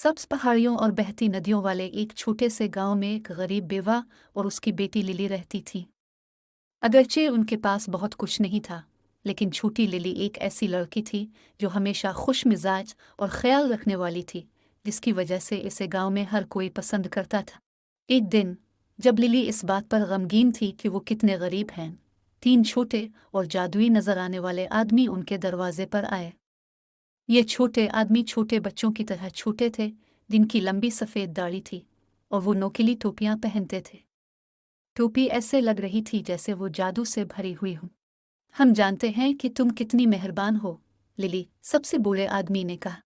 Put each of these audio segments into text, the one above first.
सब्ज पहाड़ियों और बहती नदियों वाले एक छोटे से गांव में एक गरीब बेवा और उसकी बेटी लिली रहती थी। अगरचे उनके पास बहुत कुछ नहीं था, लेकिन छोटी लिली एक ऐसी लड़की थी जो हमेशा खुश मिजाज और ख्याल रखने वाली थी, जिसकी वजह से इसे गांव में हर कोई पसंद करता था। एक दिन जब लिली इस बात पर गमगीन थी कि वो कितने गरीब हैं, तीन छोटे और जादुई नजर आने वाले आदमी उनके दरवाजे पर आए। ये छोटे आदमी छोटे बच्चों की तरह छोटे थे, जिनकी लंबी सफ़ेद दाढ़ी थी और वो नोकीली टोपियां पहनते थे। टोपी ऐसे लग रही थी जैसे वो जादू से भरी हुई हो। हम जानते हैं कि तुम कितनी मेहरबान हो, लिली, सबसे बूढ़े आदमी ने कहा।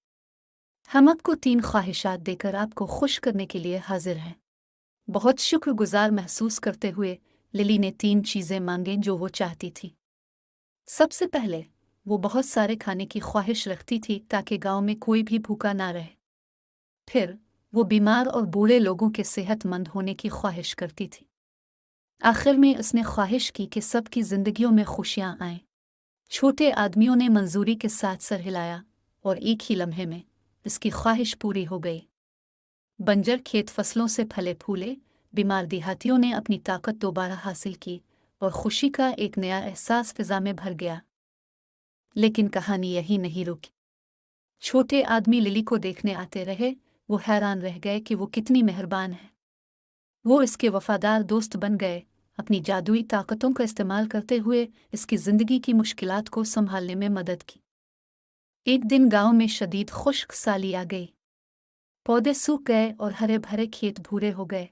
हम आपको 3 ख्वाहिशात देकर आपको खुश करने के लिए हाजिर हैं। बहुत शुक्रगुजार महसूस करते हुए लिली ने 3 चीज़ें मांगें जो वो चाहती थी। सबसे पहले वो बहुत सारे खाने की ख्वाहिश रखती थी ताकि गांव में कोई भी भूखा ना रहे। फिर वो बीमार और बूढ़े लोगों के सेहतमंद होने की ख्वाहिश करती थी। आखिर में उसने ख्वाहिश की कि सबकी जिंदगियों में खुशियां आएं। छोटे आदमियों ने मंजूरी के साथ सर हिलाया और एक ही लम्हे में इसकी ख्वाहिश पूरी हो गई। बंजर खेत फसलों से फले फूले, बीमार देहातियों ने अपनी ताकत दोबारा हासिल की और खुशी का एक नया एहसास फिजा में भर गया। लेकिन कहानी यही नहीं रुकी। छोटे आदमी लिली को देखने आते रहे। वो हैरान रह गए कि वो कितनी मेहरबान है। वो इसके वफादार दोस्त बन गए, अपनी जादुई ताकतों का इस्तेमाल करते हुए इसकी जिंदगी की मुश्किलात को संभालने में मदद की। एक दिन गांव में शदीद खुश्क साली आ गई। पौधे सूख गए और हरे भरे खेत भूरे हो गए।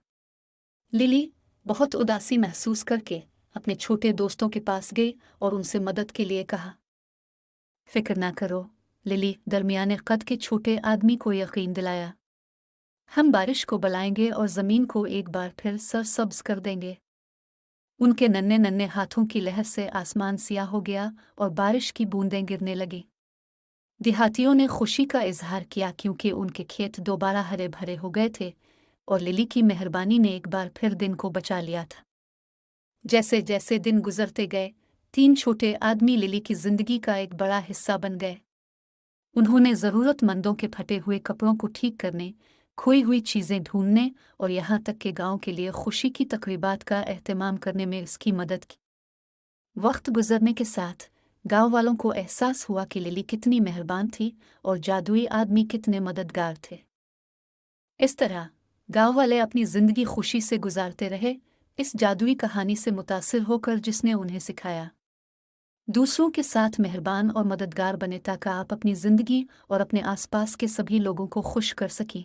लिली बहुत उदासी महसूस करके अपने छोटे दोस्तों के पास गई और उनसे मदद के लिए कहा। फिक्र ना करो, लिली दरमियाने कद के छोटे आदमी को यकीन दिलाया। हम बारिश को बुलाएंगे और ज़मीन को एक बार फिर सरसब्ज कर देंगे। उनके नन्हे नन्हे हाथों की लहर से आसमान सियाह हो गया और बारिश की बूंदें गिरने लगीं। देहातियों ने खुशी का इजहार किया क्योंकि उनके खेत दोबारा हरे भरे हो गए थे और लिली की मेहरबानी ने एक बार फिर दिन को बचा लिया था। जैसे जैसे दिन गुजरते गए, 3 छोटे आदमी लिली की जिंदगी का एक बड़ा हिस्सा बन गए। उन्होंने ज़रूरतमंदों के फटे हुए कपड़ों को ठीक करने, खोई हुई चीज़ें ढूंढने और यहाँ तक कि गांव के लिए खुशी की तकरीबात का एहतमाम करने में इसकी मदद की। वक्त गुजरने के साथ गांव वालों को एहसास हुआ कि लिली कितनी मेहरबान थी और जादुई आदमी कितने मददगार थे। इस तरह गांव वाले अपनी जिंदगी खुशी से गुजारते रहे, इस जादुई कहानी से मुतासिर होकर जिसने उन्हें सिखाया। दूसरों के साथ मेहरबान और मददगार बने ताकि आप अपनी जिंदगी और अपने आसपास के सभी लोगों को खुश कर सकें।